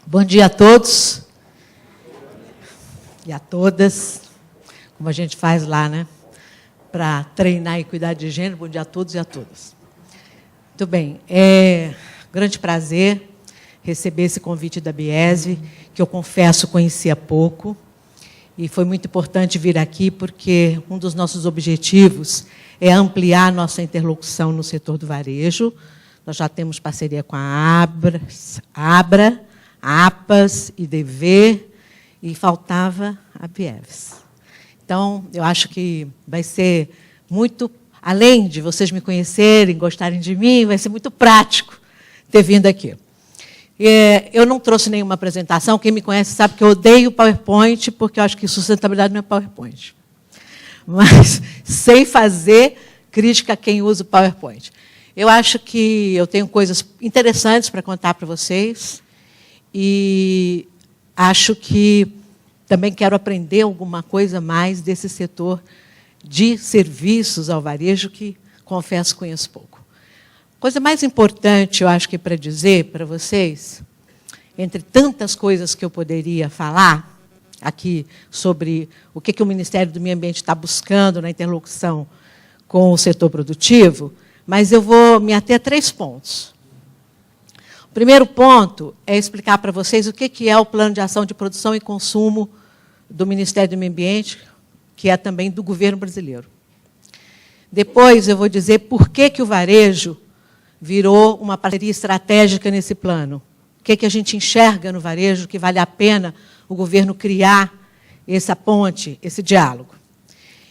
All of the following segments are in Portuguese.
Bom dia a todos e a todas, como a gente faz lá, né? Para treinar e cuidar de gênero. Bom dia a todos e a todas. Muito bem, é um grande prazer receber esse convite da Biese, que eu confesso conhecia pouco, e foi muito importante vir aqui, porque um dos nossos objetivos é ampliar nossa interlocução no setor do varejo. Nós já temos parceria com a Abra, APAS, IDV, e faltava a Bieves. Então, eu acho que vai ser muito, além de vocês me conhecerem, gostarem de mim, vai ser muito prático ter vindo aqui. Eu não trouxe nenhuma apresentação, quem me conhece sabe que eu odeio PowerPoint, porque eu acho que sustentabilidade não é PowerPoint. Mas, sem fazer crítica a quem usa o PowerPoint. Eu acho que eu tenho coisas interessantes para contar para vocês, e acho que também quero aprender alguma coisa mais desse setor de serviços ao varejo, que, confesso, conheço pouco. A coisa mais importante, eu acho que para dizer para vocês, entre tantas coisas que eu poderia falar aqui sobre o que o Ministério do Meio Ambiente está buscando na interlocução com o setor produtivo, mas eu vou me ater a 3 pontos. O primeiro ponto é explicar para vocês o que é o Plano de Ação de Produção e Consumo do Ministério do Meio Ambiente, que é também do governo brasileiro. Depois eu vou dizer por que o varejo virou uma parceria estratégica nesse plano. O que a gente enxerga no varejo que vale a pena o governo criar essa ponte, esse diálogo.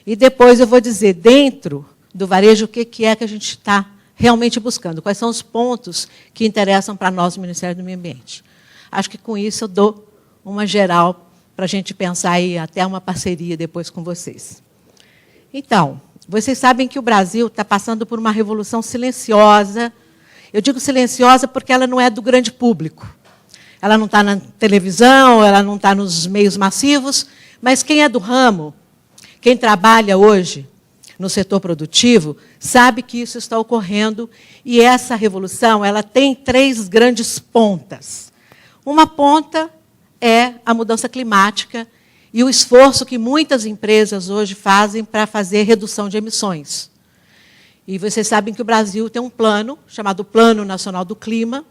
E depois eu vou dizer, dentro do varejo, o que é que a gente está realmente buscando, quais são os pontos que interessam para nós, o Ministério do Meio Ambiente. Acho que, com isso, eu dou uma geral para a gente pensar aí até uma parceria depois com vocês. Então, vocês sabem que o Brasil está passando por uma revolução silenciosa. Eu digo silenciosa porque ela não é do grande público. Ela não está na televisão, ela não está nos meios massivos, mas quem é do ramo, quem trabalha hoje no setor produtivo, sabe que isso está ocorrendo, e essa revolução ela tem 3 grandes pontas. Uma ponta é a mudança climática e o esforço que muitas empresas hoje fazem para fazer redução de emissões. E vocês sabem que o Brasil tem um plano, chamado Plano Nacional do Clima,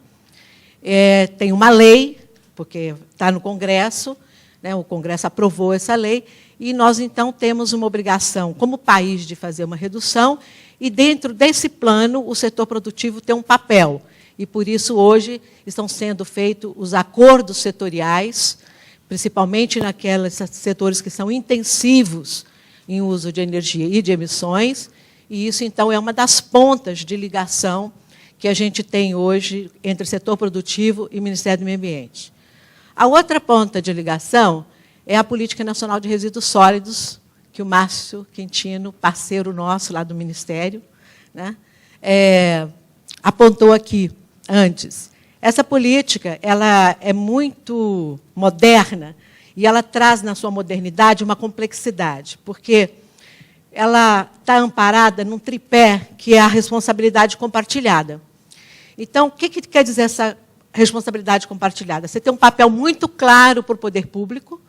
tem uma lei, porque está no Congresso, né, o Congresso aprovou essa lei, e nós, então, temos uma obrigação, como país, de fazer uma redução, e, dentro desse plano, o setor produtivo tem um papel. E, por isso, hoje, estão sendo feitos os acordos setoriais, principalmente naqueles setores que são intensivos em uso de energia e de emissões, e isso, então, é uma das pontas de ligação que a gente tem hoje entre setor produtivo e Ministério do Meio Ambiente. A outra ponta de ligação é a Política Nacional de Resíduos Sólidos, que o Márcio Quintino, parceiro nosso lá do Ministério, né, apontou aqui antes. Essa política ela é muito moderna e ela traz na sua modernidade uma complexidade, porque ela está amparada num tripé que é a responsabilidade compartilhada. Então, o que quer dizer essa responsabilidade compartilhada? Você tem um papel muito claro para o poder público.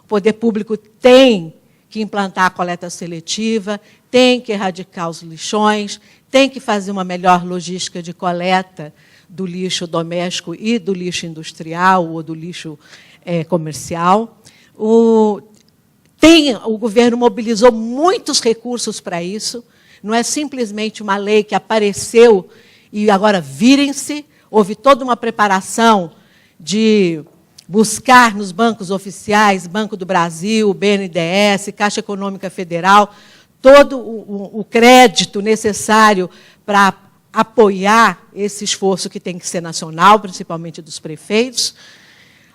O poder público tem que implantar a coleta seletiva, tem que erradicar os lixões, tem que fazer uma melhor logística de coleta do lixo doméstico e do lixo industrial ou do lixo comercial. O governo mobilizou muitos recursos para isso, não é simplesmente uma lei que apareceu e agora virem-se, houve toda uma preparação de buscar nos bancos oficiais, Banco do Brasil, BNDES, Caixa Econômica Federal, todo o crédito necessário para apoiar esse esforço que tem que ser nacional, principalmente dos prefeitos.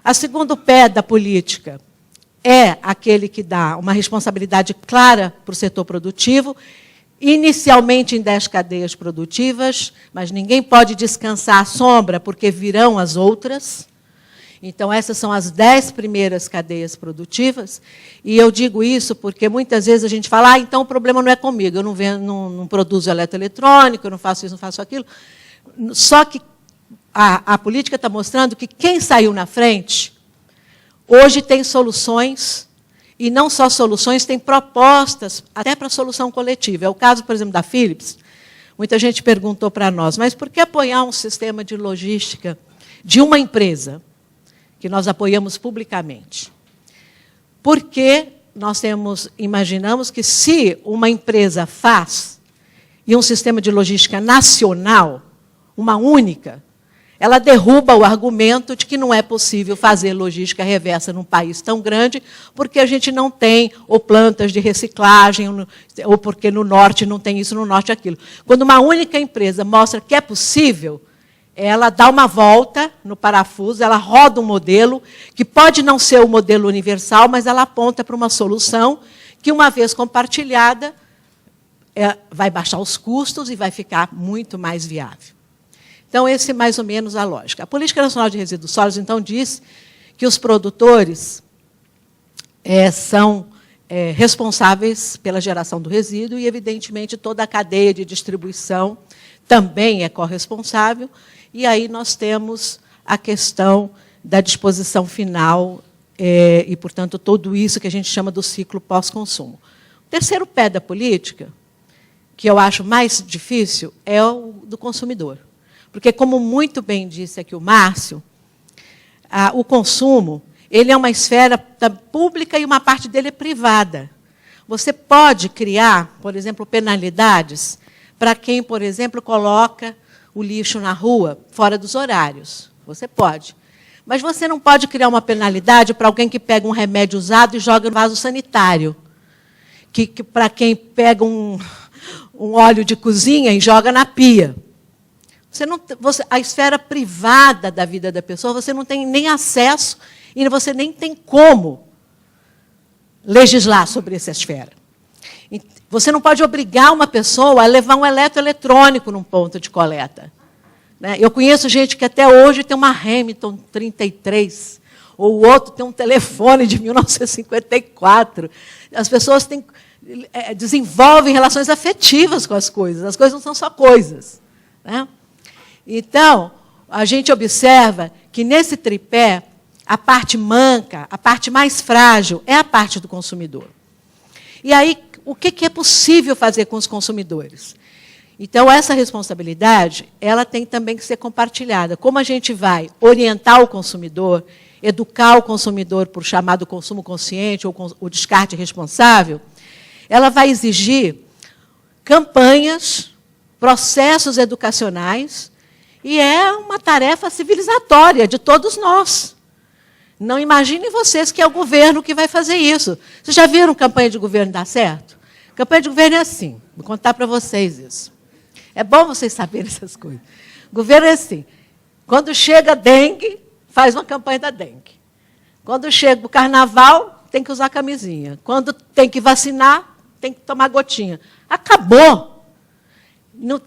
O segundo pé da política é aquele que dá uma responsabilidade clara para o setor produtivo, inicialmente em 10 cadeias produtivas, mas ninguém pode descansar à sombra, porque virão as outras. Então, essas são as 10 primeiras cadeias produtivas, e eu digo isso porque muitas vezes a gente fala, então o problema não é comigo, eu não produzo eletroeletrônico, eu não faço isso, não faço aquilo. Só que a política está mostrando que quem saiu na frente, hoje tem soluções, e não só soluções, tem propostas até para solução coletiva. É o caso, por exemplo, da Philips. Muita gente perguntou para nós, mas por que apoiar um sistema de logística de uma empresa que nós apoiamos publicamente? Porque nós imaginamos que se uma empresa faz, e um sistema de logística nacional, uma única, ela derruba o argumento de que não é possível fazer logística reversa num país tão grande, porque a gente não tem ou plantas de reciclagem, ou porque no norte não tem isso, no norte aquilo. Quando uma única empresa mostra que é possível, ela dá uma volta no parafuso, ela roda um modelo, que pode não ser o modelo universal, mas ela aponta para uma solução que, uma vez compartilhada, vai baixar os custos e vai ficar muito mais viável. Então, essa é mais ou menos a lógica. A Política Nacional de Resíduos Sólidos, então, diz que os produtores são responsáveis pela geração do resíduo e, evidentemente, toda a cadeia de distribuição também é corresponsável. E aí nós temos a questão da disposição final e, portanto, tudo isso que a gente chama do ciclo pós-consumo. O terceiro pé da política, que eu acho mais difícil, é o do consumidor. Porque, como muito bem disse aqui o Márcio, o consumo ele é uma esfera pública e uma parte dele é privada. Você pode criar, por exemplo, penalidades para quem, por exemplo, coloca o lixo na rua fora dos horários. Você pode. Mas você não pode criar uma penalidade para alguém que pega um remédio usado e joga no vaso sanitário. Para quem pega um óleo de cozinha e joga na pia. A esfera privada da vida da pessoa, você não tem nem acesso e você nem tem como legislar sobre essa esfera. Você não pode obrigar uma pessoa a levar um eletroeletrônico num ponto de coleta. Eu conheço gente que até hoje tem uma Hamilton 33, ou o outro tem um telefone de 1954. As pessoas desenvolvem relações afetivas com as coisas não são só coisas. Então, a gente observa que, nesse tripé, a parte manca, a parte mais frágil, é a parte do consumidor. E aí, o que é possível fazer com os consumidores? Então, essa responsabilidade ela tem também que ser compartilhada. Como a gente vai orientar o consumidor, educar o consumidor por chamado consumo consciente ou o descarte responsável, ela vai exigir campanhas, processos educacionais, e é uma tarefa civilizatória de todos nós. Não imaginem vocês que é o governo que vai fazer isso. Vocês já viram campanha de governo dar certo? Campanha de governo é assim. Vou contar para vocês isso. É bom vocês saberem essas coisas. O governo é assim. Quando chega a dengue, faz uma campanha da dengue. Quando chega o carnaval, tem que usar camisinha. Quando tem que vacinar, tem que tomar gotinha. Acabou.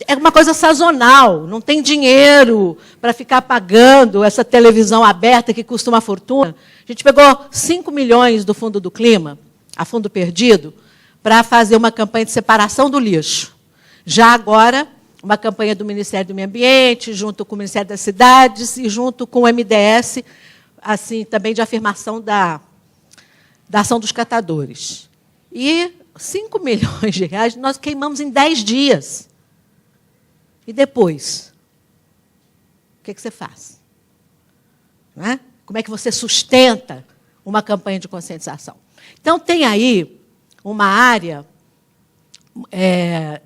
É uma coisa sazonal, não tem dinheiro para ficar pagando essa televisão aberta que custa uma fortuna. A gente pegou 5 milhões do Fundo do Clima, a fundo perdido, para fazer uma campanha de separação do lixo. Já agora, uma campanha do Ministério do Meio Ambiente, junto com o Ministério das Cidades e junto com o MDS, assim, também de afirmação da ação dos catadores. E 5 milhões de reais nós queimamos em 10 dias. E depois? O que você faz? Como é que você sustenta uma campanha de conscientização? Então, tem aí uma área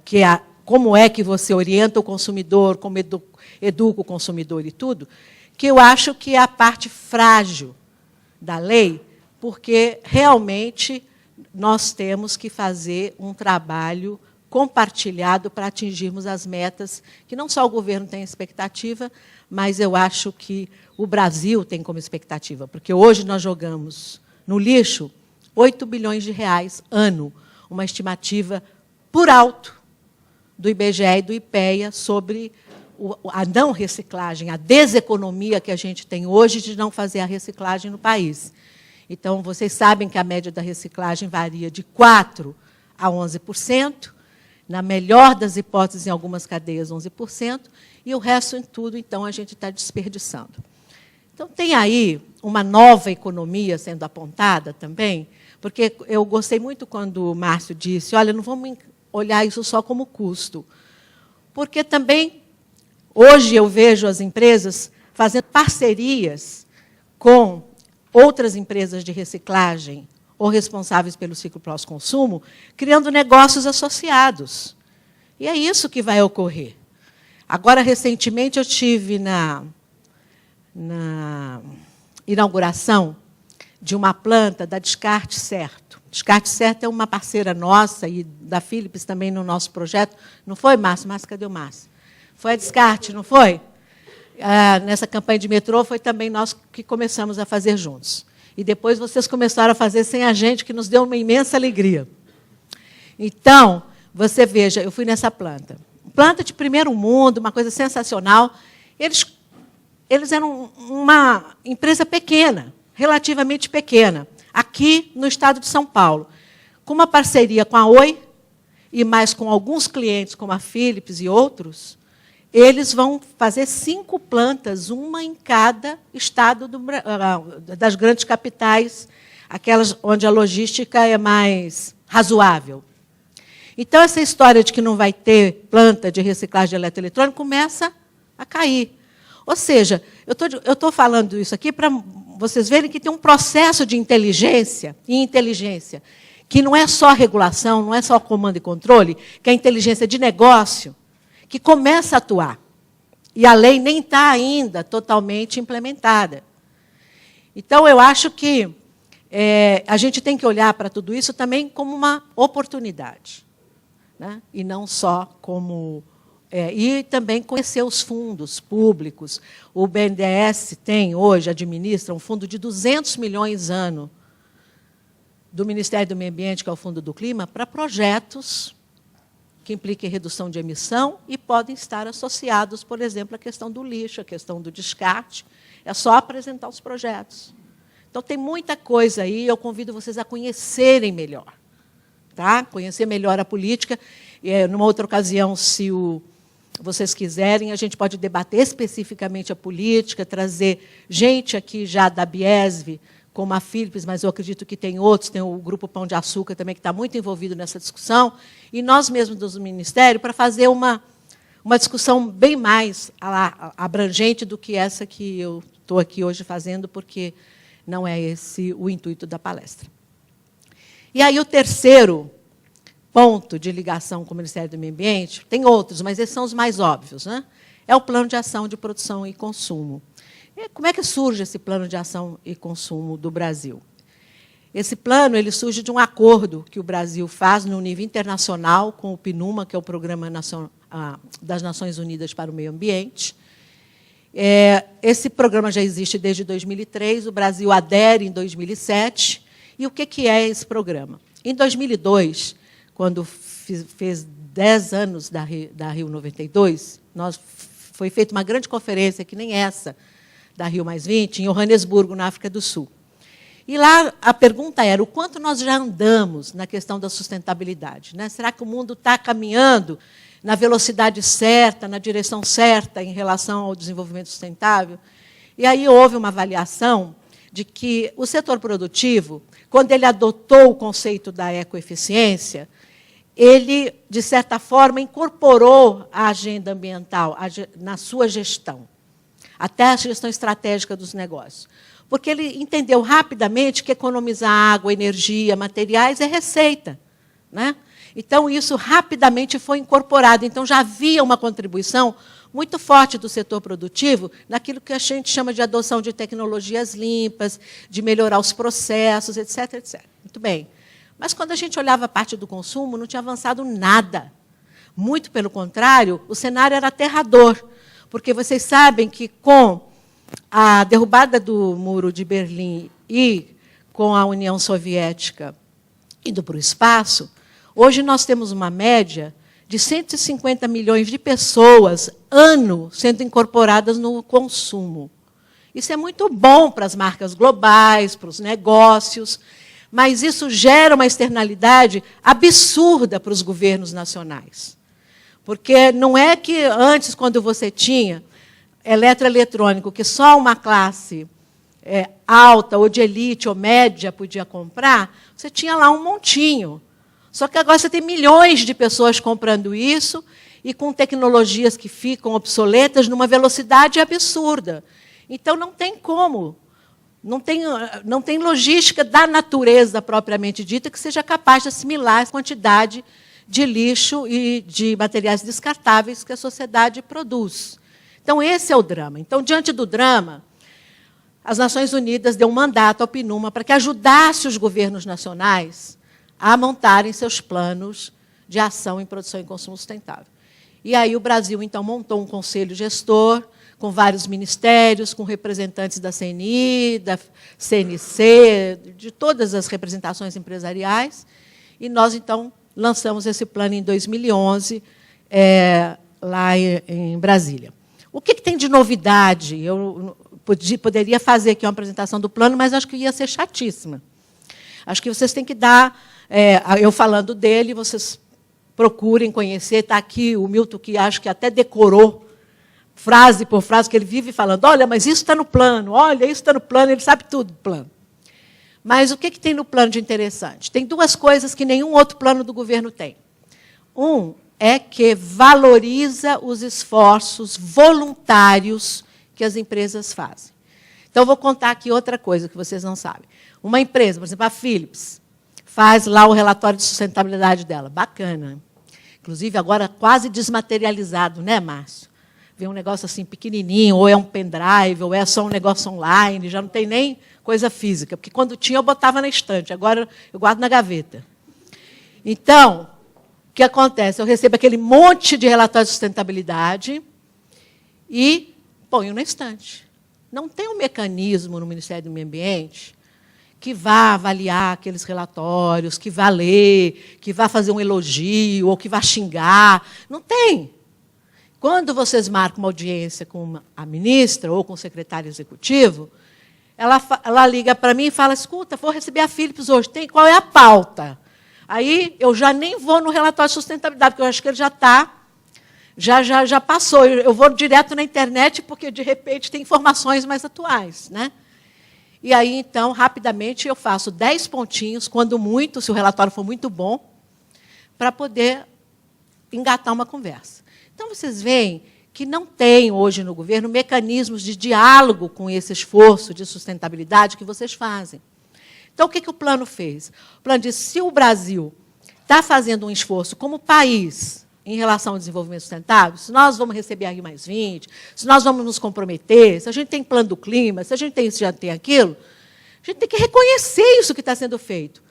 que é como é que você orienta o consumidor, como educa o consumidor e tudo, que eu acho que é a parte frágil da lei, porque realmente nós temos que fazer um trabalho compartilhado para atingirmos as metas que não só o governo tem expectativa, mas eu acho que o Brasil tem como expectativa, porque hoje nós jogamos no lixo 8 bilhões de reais ano, uma estimativa por alto do IBGE e do IPEA sobre a não reciclagem, a deseconomia que a gente tem hoje de não fazer a reciclagem no país. Então, vocês sabem que a média da reciclagem varia de 4% a 11%, Na melhor das hipóteses, em algumas cadeias, 11%, e o resto em tudo, então, a gente está desperdiçando. Então, tem aí uma nova economia sendo apontada também, porque eu gostei muito quando o Márcio disse, olha, não vamos olhar isso só como custo, porque também, hoje eu vejo as empresas fazendo parcerias com outras empresas de reciclagem ou responsáveis pelo ciclo pós-consumo, criando negócios associados. E é isso que vai ocorrer. Agora, recentemente, eu tive na inauguração de uma planta da Descarte Certo. Descarte Certo é uma parceira nossa e da Philips também no nosso projeto. Não foi, Márcio? Márcio, cadê o Márcio? Foi a Descarte, não foi? Nessa campanha de metrô, foi também nós que começamos a fazer juntos. E depois vocês começaram a fazer sem a gente, que nos deu uma imensa alegria. Então, você veja, eu fui nessa planta. Planta de primeiro mundo, uma coisa sensacional. Eles eram uma empresa pequena, relativamente pequena, aqui no estado de São Paulo, com uma parceria com a Oi e mais com alguns clientes, como a Philips e outros. Eles vão fazer 5 plantas, uma em cada estado das grandes capitais, aquelas onde a logística é mais razoável. Então, essa história de que não vai ter planta de reciclagem de eletroeletrônico começa a cair. Ou seja, eu estou falando isso aqui para vocês verem que tem um processo de inteligência e inteligência, que não é só regulação, não é só comando e controle, que é a inteligência de negócio, que começa a atuar. E a lei nem está ainda totalmente implementada. Então, eu acho que a gente tem que olhar para tudo isso também como uma oportunidade, né? E não só como... e também conhecer os fundos públicos. O BNDES administra um fundo de 200 milhões ano do Ministério do Meio Ambiente, que é o Fundo do Clima, para projetos que impliquem redução de emissão e podem estar associados, por exemplo, à questão do lixo, à questão do descarte. É só apresentar os projetos. Então, tem muita coisa aí, eu convido vocês a conhecerem melhor. Tá? Conhecer melhor a política. Numa outra ocasião, se vocês quiserem, a gente pode debater especificamente a política, trazer gente aqui já da Biesv, como a Philips, mas eu acredito que tem outros, tem o Grupo Pão de Açúcar também, que está muito envolvido nessa discussão, e nós mesmos do Ministério, para fazer uma discussão bem mais abrangente do que essa que eu estou aqui hoje fazendo, porque não é esse o intuito da palestra. E aí, o terceiro ponto de ligação com o Ministério do Meio Ambiente, tem outros, mas esses são os mais óbvios, né? É o Plano de Ação de Produção e Consumo. E como é que surge esse Plano de Ação e Consumo do Brasil? Esse plano ele surge de um acordo que o Brasil faz no nível internacional com o PNUMA, que é o Programa das Nações Unidas para o Meio Ambiente. Esse programa já existe desde 2003, o Brasil adere em 2007. E o que é esse programa? Em 2002, quando fez 10 anos da Rio 92, foi feita uma grande conferência, que nem essa, da Rio+20, em Joanesburgo, na África do Sul. E lá a pergunta era o quanto nós já andamos na questão da sustentabilidade, né? Será que o mundo está caminhando na velocidade certa, na direção certa em relação ao desenvolvimento sustentável? E aí houve uma avaliação de que o setor produtivo, quando ele adotou o conceito da ecoeficiência, ele, de certa forma, incorporou a agenda ambiental na sua gestão, até a gestão estratégica dos negócios. Porque ele entendeu rapidamente que economizar água, energia, materiais é receita, né? Então, isso rapidamente foi incorporado. Então, já havia uma contribuição muito forte do setor produtivo naquilo que a gente chama de adoção de tecnologias limpas, de melhorar os processos, etc., etc. Muito bem. Mas, quando a gente olhava a parte do consumo, não tinha avançado nada. Muito pelo contrário, o cenário era aterrador, porque vocês sabem que, com a derrubada do Muro de Berlim e com a União Soviética indo para o espaço, hoje nós temos uma média de 150 milhões de pessoas, ano, sendo incorporadas no consumo. Isso é muito bom para as marcas globais, para os negócios, mas isso gera uma externalidade absurda para os governos nacionais. Porque não é que antes, quando você tinha eletroeletrônico, que só uma classe alta, ou de elite, ou média podia comprar, você tinha lá um montinho. Só que agora você tem milhões de pessoas comprando isso e com tecnologias que ficam obsoletas numa velocidade absurda. Então, não tem como. Não tem logística da natureza propriamente dita que seja capaz de assimilar essa quantidade de lixo e de materiais descartáveis que a sociedade produz. Então, esse é o drama. Então, diante do drama, as Nações Unidas deu um mandato ao PNUMA para que ajudasse os governos nacionais a montarem seus planos de ação em produção e consumo sustentável. E aí o Brasil, então, montou um conselho gestor, com vários ministérios, com representantes da CNI, da CNC, de todas as representações empresariais, e nós, então, lançamos esse plano em 2011, lá em Brasília. O que tem de novidade? Eu poderia fazer aqui uma apresentação do plano, mas acho que ia ser chatíssima. Acho que vocês têm que dar, eu falando dele, vocês procurem conhecer. Está aqui o Milton, que acho que até decorou, frase por frase, que ele vive falando, olha, mas isso está no plano, olha, isso está no plano, ele sabe tudo do plano. Mas o que tem no plano de interessante? Tem duas coisas que nenhum outro plano do governo tem. Um é que valoriza os esforços voluntários que as empresas fazem. Então, eu vou contar aqui outra coisa que vocês não sabem. Uma empresa, por exemplo, a Philips, faz lá o relatório de sustentabilidade dela. Bacana. Inclusive, agora quase desmaterializado, né, Márcio? Vem um negócio assim pequenininho, ou é um pendrive, ou é só um negócio online, já não tem nem coisa física. Porque quando tinha, eu botava na estante, agora eu guardo na gaveta. Então, o que acontece? Eu recebo aquele monte de relatório de sustentabilidade e ponho na estante. Não tem um mecanismo no Ministério do Meio Ambiente que vá avaliar aqueles relatórios, que vá ler, que vá fazer um elogio, ou que vá xingar. Não tem. Quando vocês marcam uma audiência com a ministra ou com o secretário executivo, ela liga para mim e fala, escuta, vou receber a Philips hoje, qual é a pauta? Aí eu já nem vou no relatório de sustentabilidade, porque eu acho que ele já passou. Eu vou direto na internet, porque, de repente, tem informações mais atuais, né? E aí, então, rapidamente, eu faço 10 pontinhos, quando muito, se o relatório for muito bom, para poder engatar uma conversa. Então, vocês veem que não tem, hoje, no governo, mecanismos de diálogo com esse esforço de sustentabilidade que vocês fazem. Então, o que o plano fez? O plano disse, se o Brasil está fazendo um esforço como país em relação ao desenvolvimento sustentável, se nós vamos receber a Rio+20, se nós vamos nos comprometer, se a gente tem plano do clima, se a gente tem isso, já tem aquilo, a gente tem que reconhecer isso que está sendo feito.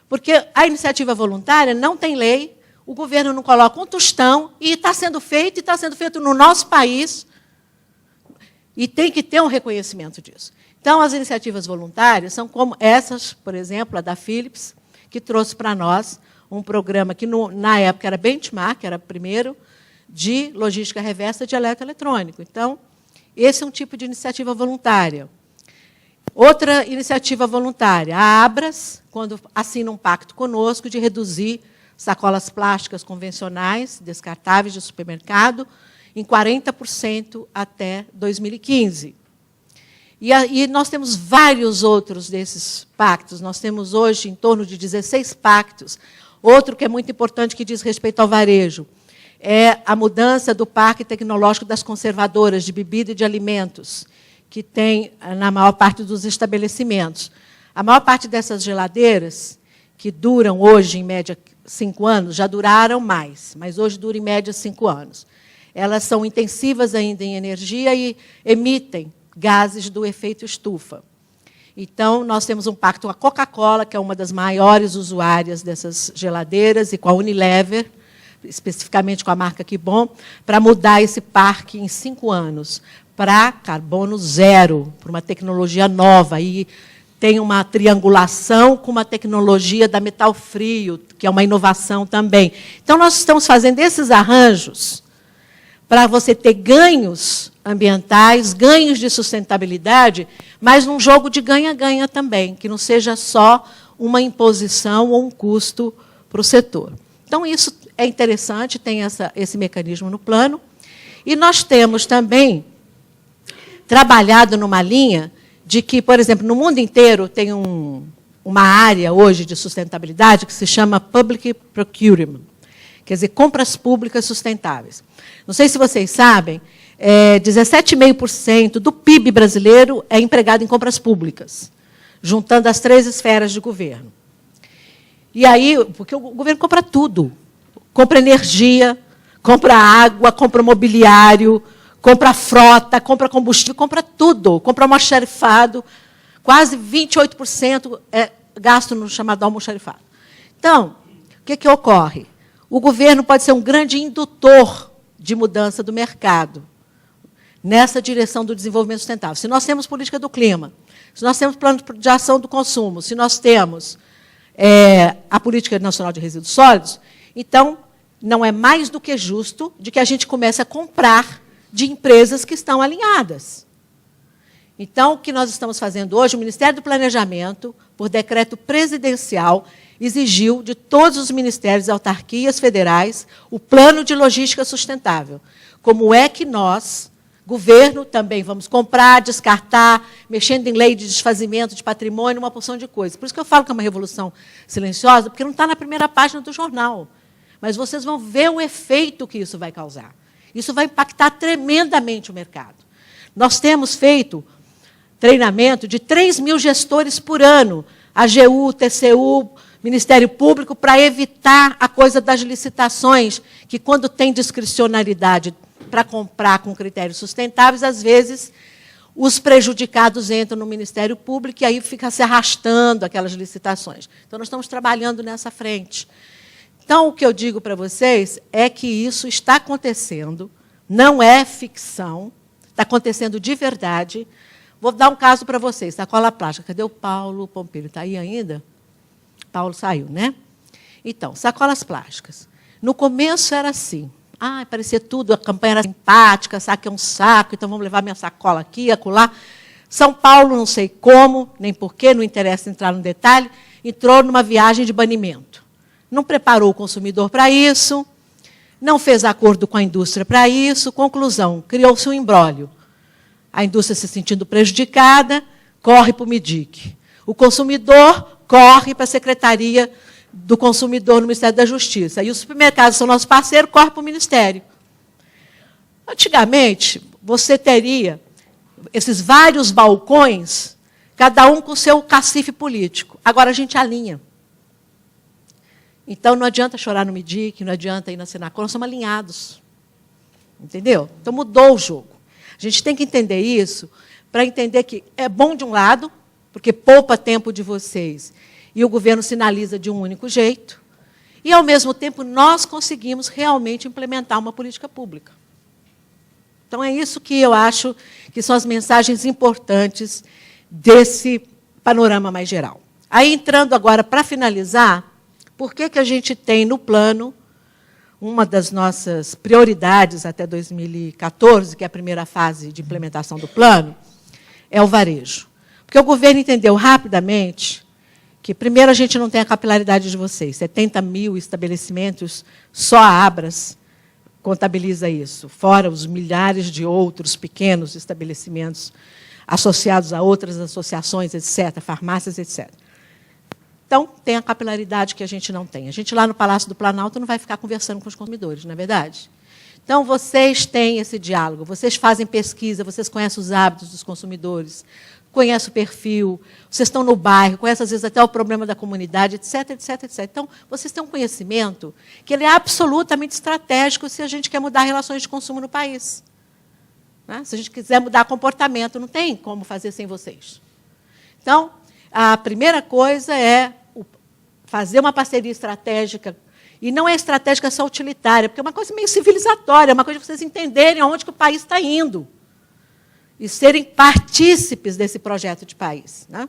Porque a iniciativa voluntária não tem lei, o governo não coloca um tostão, e está sendo feito no nosso país, e tem que ter um reconhecimento disso. Então, as iniciativas voluntárias são como essas, por exemplo, a da Philips, que trouxe para nós um programa que, na época, era benchmark, era primeiro, de logística reversa de eletroeletrônico. Então, esse é um tipo de iniciativa voluntária. Outra iniciativa voluntária, a Abras, quando assina um pacto conosco de reduzir sacolas plásticas convencionais, descartáveis de supermercado, em 40% até 2015. E nós temos vários outros desses pactos. Nós temos hoje em torno de 16 pactos. Outro que é muito importante, que diz respeito ao varejo, é a mudança do parque tecnológico das conservadoras de bebida e de alimentos, que tem na maior parte dos estabelecimentos. A maior parte dessas geladeiras, que duram hoje, em média, 5 anos, já duraram mais, mas hoje duram, em média, 5 anos. Elas são intensivas ainda em energia e emitem gases do efeito estufa. Então, nós temos um pacto com a Coca-Cola, que é uma das maiores usuárias dessas geladeiras, e com a Unilever, especificamente com a marca Que Bom, para mudar esse parque em 5 anos para carbono zero, para uma tecnologia nova. E tem uma triangulação com uma tecnologia da metal frio, que é uma inovação também. Então, nós estamos fazendo esses arranjos para você ter ganhos ambientais, ganhos de sustentabilidade, mas num jogo de ganha-ganha também, que não seja só uma imposição ou um custo para o setor. Então, isso é interessante, tem esse mecanismo no plano. E nós temos também trabalhado numa linha de que, por exemplo, no mundo inteiro tem uma área hoje de sustentabilidade que se chama Public Procurement, quer dizer, compras públicas sustentáveis. Não sei se vocês sabem, 17,5% do PIB brasileiro é empregado em compras públicas, juntando as 3 esferas de governo. E aí, porque o governo compra tudo, compra energia, compra água, compra mobiliário, compra frota, compra combustível, compra tudo, compra almoxarifado, quase 28% é gasto no chamado almoxarifado. Então, o que ocorre? O governo pode ser um grande indutor de mudança do mercado nessa direção do desenvolvimento sustentável. Se nós temos política do clima, se nós temos plano de ação do consumo, se nós temos a Política Nacional de Resíduos Sólidos, então, não é mais do que justo de que a gente comece a comprar de empresas que estão alinhadas. Então, o que nós estamos fazendo hoje, o Ministério do Planejamento, por decreto presidencial, exigiu de todos os ministérios e autarquias federais o plano de logística sustentável. Como é que nós, governo, também vamos comprar, descartar, mexendo em lei de desfazimento de patrimônio, uma porção de coisas. Por isso que eu falo que é uma revolução silenciosa, porque não está na primeira página do jornal. Mas vocês vão ver o efeito que isso vai causar. Isso vai impactar tremendamente o mercado. Nós temos feito treinamento de 3.000 gestores por ano, AGU, TCU, Ministério Público, para evitar a coisa das licitações, que quando tem discricionariedade para comprar com critérios sustentáveis, às vezes os prejudicados entram no Ministério Público e aí fica se arrastando aquelas licitações. Então, nós estamos trabalhando nessa frente. Então, o que eu digo para vocês é que isso está acontecendo, não é ficção, está acontecendo de verdade. Vou dar um caso para vocês, sacola plástica. Cadê o Paulo Pompilho? Está aí ainda? Paulo saiu, né? Então, sacolas plásticas. No começo era assim. Parecia tudo, a campanha era simpática, saco é um saco, então vamos levar minha sacola aqui, acolá. São Paulo, não sei como, nem porquê, não interessa entrar no detalhe, entrou numa viagem de banimento. Não preparou o consumidor para isso, não fez acordo com a indústria para isso. Conclusão, criou-se um imbróglio. A indústria se sentindo prejudicada, corre para o MIDIC. O consumidor corre para a Secretaria do Consumidor no Ministério da Justiça. E os supermercados são nossos parceiros, corre para o Ministério. Antigamente, você teria esses vários balcões, cada um com o seu cacife político. Agora a gente alinha. Então, não adianta chorar no MIDIC, não adianta ir na Senacor, nós somos alinhados. Entendeu? Então, mudou o jogo. A gente tem que entender isso para entender que é bom de um lado, porque poupa tempo de vocês, e o governo sinaliza de um único jeito, e, ao mesmo tempo, nós conseguimos realmente implementar uma política pública. Então, é isso que eu acho que são as mensagens importantes desse panorama mais geral. Aí, entrando agora para finalizar, por que a gente tem no plano, uma das nossas prioridades até 2014, que é a primeira fase de implementação do plano, é o varejo. Porque o governo entendeu rapidamente que, primeiro, a gente não tem a capilaridade de vocês. 70 mil estabelecimentos, só a Abras contabiliza isso, fora os milhares de outros pequenos estabelecimentos associados a outras associações, etc., farmácias, etc. Então, tem a capilaridade que a gente não tem. A gente, lá no Palácio do Planalto, não vai ficar conversando com os consumidores, não é verdade? Então, vocês têm esse diálogo, vocês fazem pesquisa, vocês conhecem os hábitos dos consumidores, conhecem o perfil, vocês estão no bairro, conhecem, às vezes, até o problema da comunidade, etc., etc., etc. Então, vocês têm um conhecimento que ele é absolutamente estratégico se a gente quer mudar relações de consumo no país. Né? Se a gente quiser mudar comportamento, não tem como fazer sem vocês. Então, a primeira coisa é fazer uma parceria estratégica, e não é estratégica só utilitária, porque é uma coisa meio civilizatória, é uma coisa de vocês entenderem aonde que o país está indo e serem partícipes desse projeto de país. Né?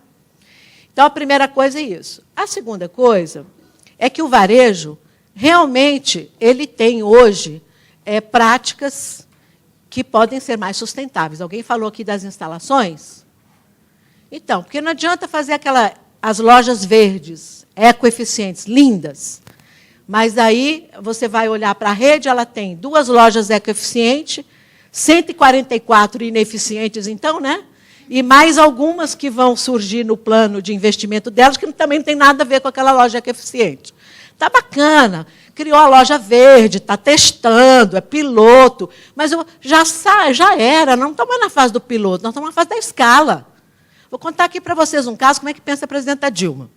Então, a primeira coisa é isso. A segunda coisa é que o varejo, realmente, ele tem hoje práticas que podem ser mais sustentáveis. Alguém falou aqui das instalações? Então, porque não adianta fazer aquela as lojas verdes, ecoeficientes, lindas. Mas aí você vai olhar para a rede, ela tem 2 lojas ecoeficientes, 144 ineficientes, então, né? E mais algumas que vão surgir no plano de investimento delas, que também não tem nada a ver com aquela loja ecoeficiente. Está bacana, criou a loja verde, está testando, é piloto, mas já era, não estamos na fase do piloto, nós estamos na fase da escala. Vou contar aqui para vocês um caso, como é que pensa a presidenta Dilma.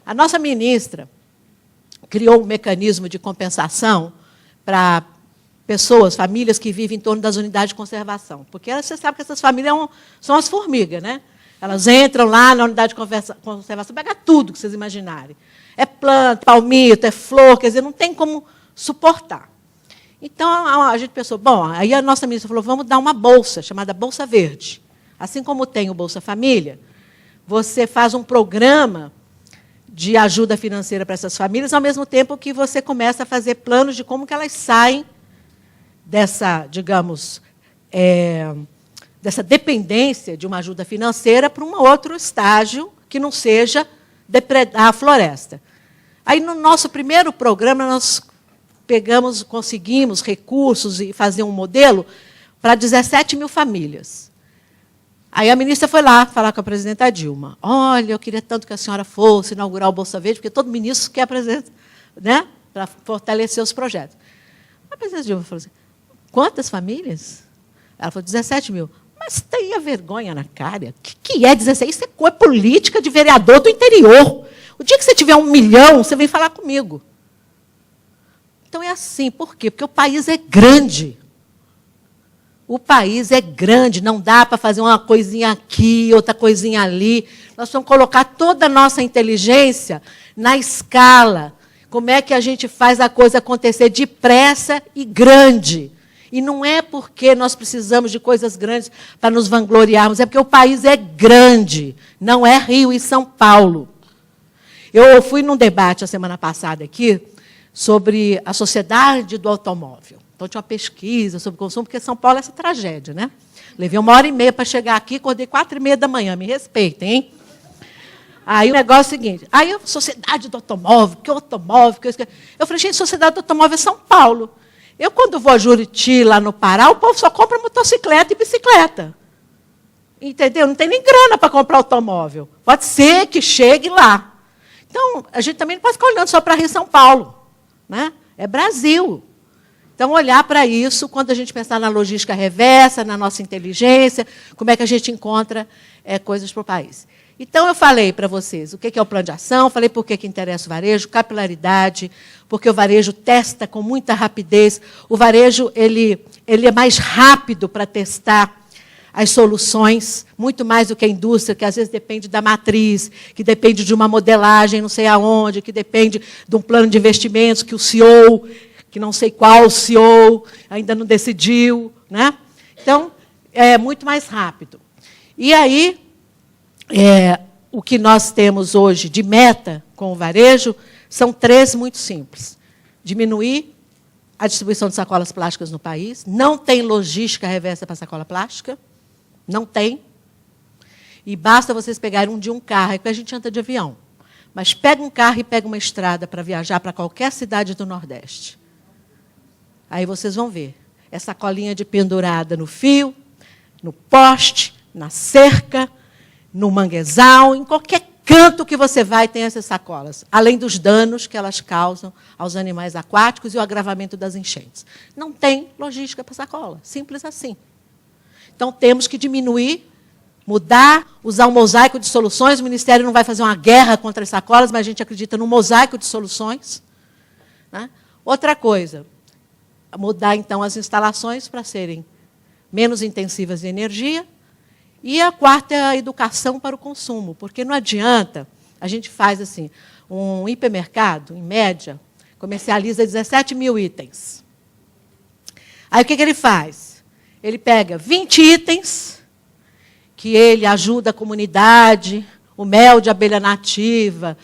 A nossa ministra criou um mecanismo de compensação para pessoas, famílias que vivem em torno das unidades de conservação. Porque você sabe que essas famílias são as formigas, né? Elas entram lá na unidade de conservação, pegam tudo que vocês imaginarem. É planta, palmito, é flor, quer dizer, não tem como suportar. Então, a gente pensou, bom, aí a nossa ministra falou, vamos dar uma bolsa, chamada Bolsa Verde. Assim como tem o Bolsa Família, você faz um programa de ajuda financeira para essas famílias, ao mesmo tempo que você começa a fazer planos de como que elas saem dessa, digamos, dessa dependência de uma ajuda financeira para um outro estágio que não seja depredar a floresta. Aí, no nosso primeiro programa, nós conseguimos recursos e fazer um modelo para 17 mil famílias. Aí a ministra foi lá falar com a presidenta Dilma. Olha, eu queria tanto que a senhora fosse inaugurar o Bolsa Verde, porque todo ministro quer apresentar, né, para fortalecer os projetos. A presidenta Dilma falou assim, quantas famílias? Ela falou, 17 mil. Mas tenha vergonha na cara. O que é 16? Isso é coisa política de vereador do interior. O dia que você tiver 1 milhão, você vem falar comigo. Então é assim. Por quê? Porque o país é grande. O país é grande, não dá para fazer uma coisinha aqui, outra coisinha ali. Nós vamos colocar toda a nossa inteligência na escala. Como é que a gente faz a coisa acontecer depressa e grande? E não é porque nós precisamos de coisas grandes para nos vangloriarmos, é porque o país é grande, não é Rio e São Paulo. Eu fui num debate a semana passada aqui sobre a sociedade do automóvel. Então, tinha uma pesquisa sobre consumo, porque São Paulo é essa tragédia, né? Levei 1h30 para chegar aqui, acordei 4h30 da manhã, me respeitem, hein? Aí o negócio é o seguinte, aí a sociedade do automóvel, que automóvel, que eu falei, gente, sociedade do automóvel é São Paulo. Eu, quando vou a Juriti, lá no Pará, o povo só compra motocicleta e bicicleta. Entendeu? Não tem nem grana para comprar automóvel. Pode ser que chegue lá. Então, a gente também não pode ficar olhando só para Rio e São Paulo, né? É Brasil. Então, olhar para isso, quando a gente pensar na logística reversa, na nossa inteligência, como é que a gente encontra coisas para o país. Então, eu falei para vocês o que é o plano de ação, falei por que interessa o varejo, capilaridade, porque o varejo testa com muita rapidez. O varejo ele é mais rápido para testar as soluções, muito mais do que a indústria, que às vezes depende da matriz, que depende de uma modelagem não sei aonde, que depende de um plano de investimentos que o CEO, que não sei qual CEO, ainda não decidiu, né? Então, é muito mais rápido. E aí, o que nós temos hoje de meta com o varejo são 3 muito simples. Diminuir a distribuição de sacolas plásticas no país. Não tem logística reversa para sacola plástica. Não tem. E basta vocês pegarem um carro, é que a gente anda de avião. Mas pega um carro e pega uma estrada para viajar para qualquer cidade do Nordeste. Aí vocês vão ver. É sacolinha de pendurada no fio, no poste, na cerca, no manguezal, em qualquer canto que você vai tem essas sacolas, além dos danos que elas causam aos animais aquáticos e o agravamento das enchentes. Não tem logística para sacola, simples assim. Então, temos que diminuir, mudar, usar um mosaico de soluções. O Ministério não vai fazer uma guerra contra as sacolas, mas a gente acredita num mosaico de soluções. Né? Outra coisa, mudar, então, as instalações para serem menos intensivas em energia. E a quarta é a educação para o consumo, porque não adianta, a gente faz assim, um hipermercado, em média, comercializa 17 mil itens. Aí o que ele faz? Ele pega 20 itens, que ele ajuda a comunidade, o mel de abelha nativa,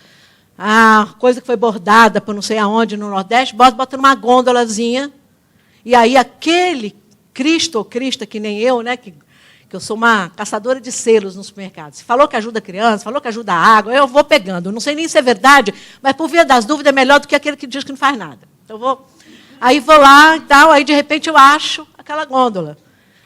a coisa que foi bordada por não sei aonde no Nordeste, bota numa gôndolazinha, e aí aquele Cristo ou Crista, que nem eu, né, que que eu sou uma caçadora de selos no supermercado. Se falou que ajuda a criança, falou que ajuda a água, eu vou pegando. Não sei nem se é verdade, mas por via das dúvidas é melhor do que aquele que diz que não faz nada. Então, aí vou lá e tal, aí de repente eu acho aquela gôndola.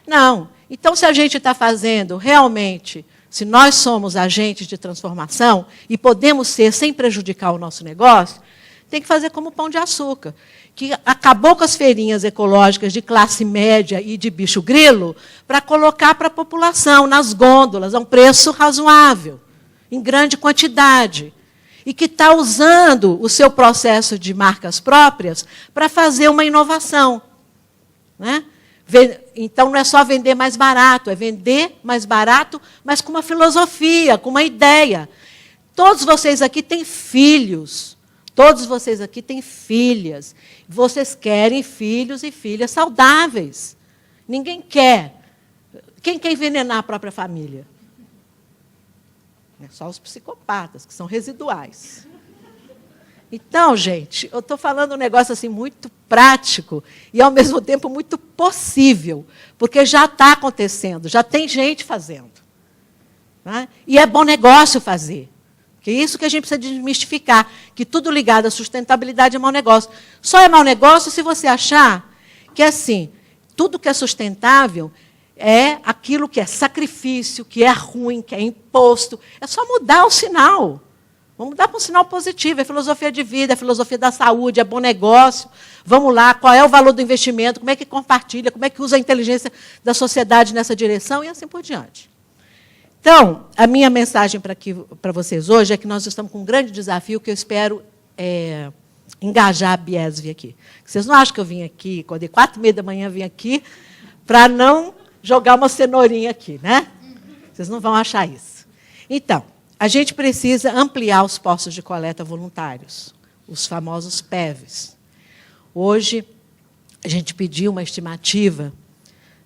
Não. Então, se a gente está fazendo realmente, se nós somos agentes de transformação e podemos ser sem prejudicar o nosso negócio, tem que fazer como o Pão de Açúcar, que acabou com as feirinhas ecológicas de classe média e de bicho grilo para colocar para a população, nas gôndolas, a um preço razoável, em grande quantidade. E que está usando o seu processo de marcas próprias para fazer uma inovação. Né? Então, não é só vender mais barato, é vender mais barato, mas com uma filosofia, com uma ideia. Todos vocês aqui têm filhos. Todos vocês aqui têm filhas. Vocês querem filhos e filhas saudáveis. Ninguém quer. Quem quer envenenar a própria família? É só os psicopatas, que são residuais. Então, gente, eu estou falando um negócio assim muito prático e, ao mesmo tempo, muito possível, porque já está acontecendo, já tem gente fazendo. Né? E é bom negócio fazer. Que é isso que a gente precisa desmistificar, que tudo ligado à sustentabilidade é mau negócio. Só é mau negócio se você achar que, assim, tudo que é sustentável é aquilo que é sacrifício, que é ruim, que é imposto. É só mudar o sinal. Vamos mudar para um sinal positivo. É filosofia de vida, é filosofia da saúde, é bom negócio. Vamos lá, qual é o valor do investimento, como é que compartilha, como é que usa a inteligência da sociedade nessa direção e assim por diante. Então, a minha mensagem para vocês hoje é que nós estamos com um grande desafio que eu espero engajar a Biesv aqui. Vocês não acham que eu vim aqui, acordei 4h30 da manhã, vim aqui para não jogar uma cenourinha aqui, né? Vocês não vão achar isso. Então, a gente precisa ampliar os postos de coleta voluntários, os famosos PEVs. Hoje, a gente pediu uma estimativa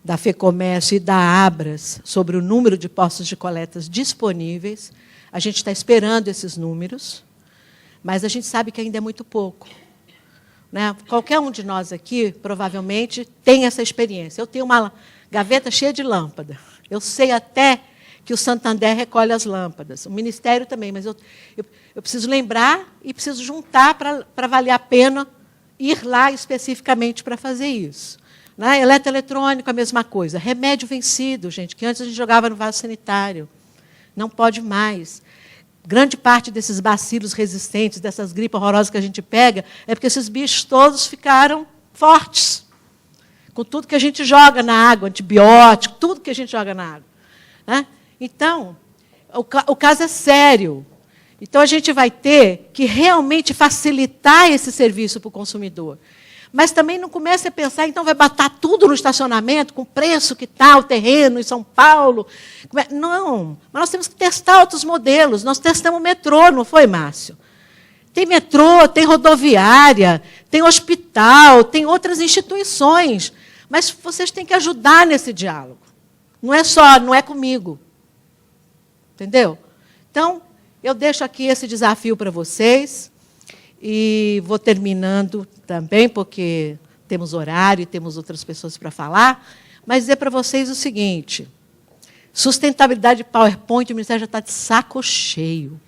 da FEComércio e da Abras sobre o número de postos de coletas disponíveis. A gente está esperando esses números, mas a gente sabe que ainda é muito pouco. Né? Qualquer um de nós aqui, provavelmente, tem essa experiência. Eu tenho uma gaveta cheia de lâmpada. Eu sei até que o Santander recolhe as lâmpadas. O Ministério também, mas eu preciso lembrar e preciso juntar para valer a pena ir lá especificamente para fazer isso. Né? Eletroeletrônico, a mesma coisa. Remédio vencido, gente, que antes a gente jogava no vaso sanitário. Não pode mais. Grande parte desses bacilos resistentes, dessas gripes horrorosas que a gente pega, é porque esses bichos todos ficaram fortes. Com tudo que a gente joga na água, antibiótico, tudo que a gente joga na água. Né? Então, o caso é sério. Então, a gente vai ter que realmente facilitar esse serviço para o consumidor. Mas também não comece a pensar, então vai botar tudo no estacionamento, com o preço que está o terreno em São Paulo. Não, mas nós temos que testar outros modelos. Nós testamos o metrô, não foi, Márcio? Tem metrô, tem rodoviária, tem hospital, tem outras instituições. Mas vocês têm que ajudar nesse diálogo. Não é comigo. Entendeu? Então, eu deixo aqui esse desafio para vocês. E vou terminando também, porque temos horário e temos outras pessoas para falar, mas dizer para vocês o seguinte: sustentabilidade de PowerPoint, o Ministério já está de saco cheio.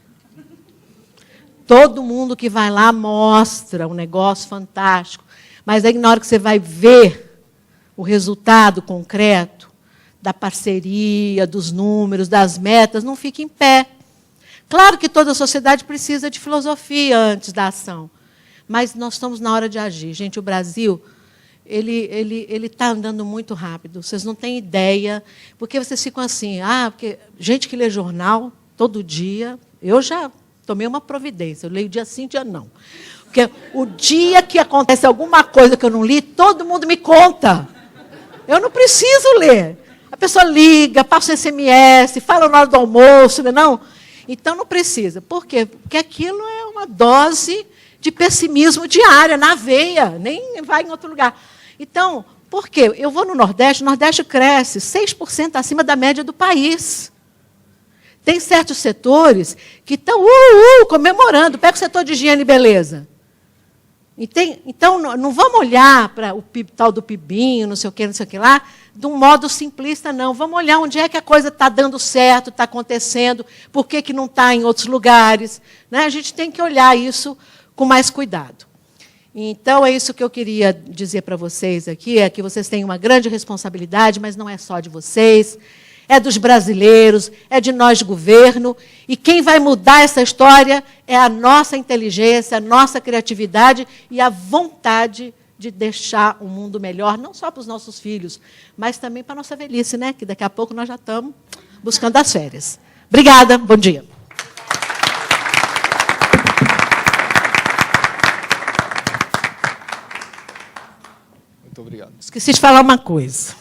Todo mundo que vai lá mostra um negócio fantástico, mas aí, na hora que você vai ver o resultado concreto da parceria, dos números, das metas, não fica em pé. Claro que toda a sociedade precisa de filosofia antes da ação, mas nós estamos na hora de agir. Gente, o Brasil ele está andando muito rápido. Vocês não têm ideia, porque vocês ficam assim, porque gente que lê jornal todo dia, eu já tomei uma providência, eu leio dia sim, dia não. Porque o dia que acontece alguma coisa que eu não li, todo mundo me conta. Eu não preciso ler. A pessoa liga, passa o SMS, fala na hora do almoço, não? Então, não precisa. Por quê? Porque aquilo é uma dose de pessimismo diária, na veia, nem vai em outro lugar. Então, por quê? Eu vou no Nordeste, o Nordeste cresce 6% acima da média do país. Tem certos setores que estão comemorando. Pega o setor de higiene e beleza. Então, não vamos olhar para o tal do PIBinho, não sei o que lá, de um modo simplista, não. Vamos olhar onde é que a coisa está dando certo, está acontecendo, por que não está em outros lugares. Né? A gente tem que olhar isso com mais cuidado. Então, é isso que eu queria dizer para vocês aqui, é que vocês têm uma grande responsabilidade, mas não é só de vocês, é dos brasileiros, é de nós, governo, e quem vai mudar essa história é a nossa inteligência, a nossa criatividade e a vontade de deixar o mundo melhor, não só para os nossos filhos, mas também para a nossa velhice, né? Que daqui a pouco nós já estamos buscando as férias. Obrigada, bom dia. Muito obrigado. Esqueci de falar uma coisa.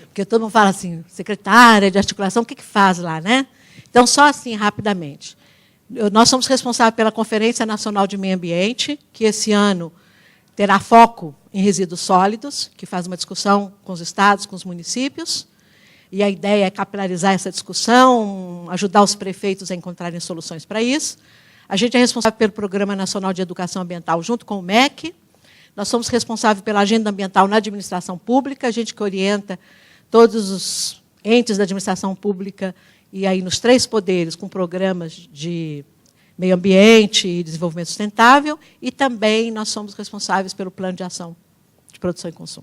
Porque todo mundo fala assim, secretária de articulação, o que faz lá, né? Então, só assim, rapidamente. Nós somos responsáveis pela Conferência Nacional de Meio Ambiente, que esse ano terá foco em resíduos sólidos, que faz uma discussão com os estados, com os municípios. E a ideia é capilarizar essa discussão, ajudar os prefeitos a encontrarem soluções para isso. A gente é responsável pelo Programa Nacional de Educação Ambiental, junto com o MEC. Nós somos responsáveis pela agenda ambiental na administração pública, a gente que orienta todos os entes da administração pública e aí nos 3 poderes com programas de meio ambiente e desenvolvimento sustentável, e também nós somos responsáveis pelo plano de ação de produção e consumo.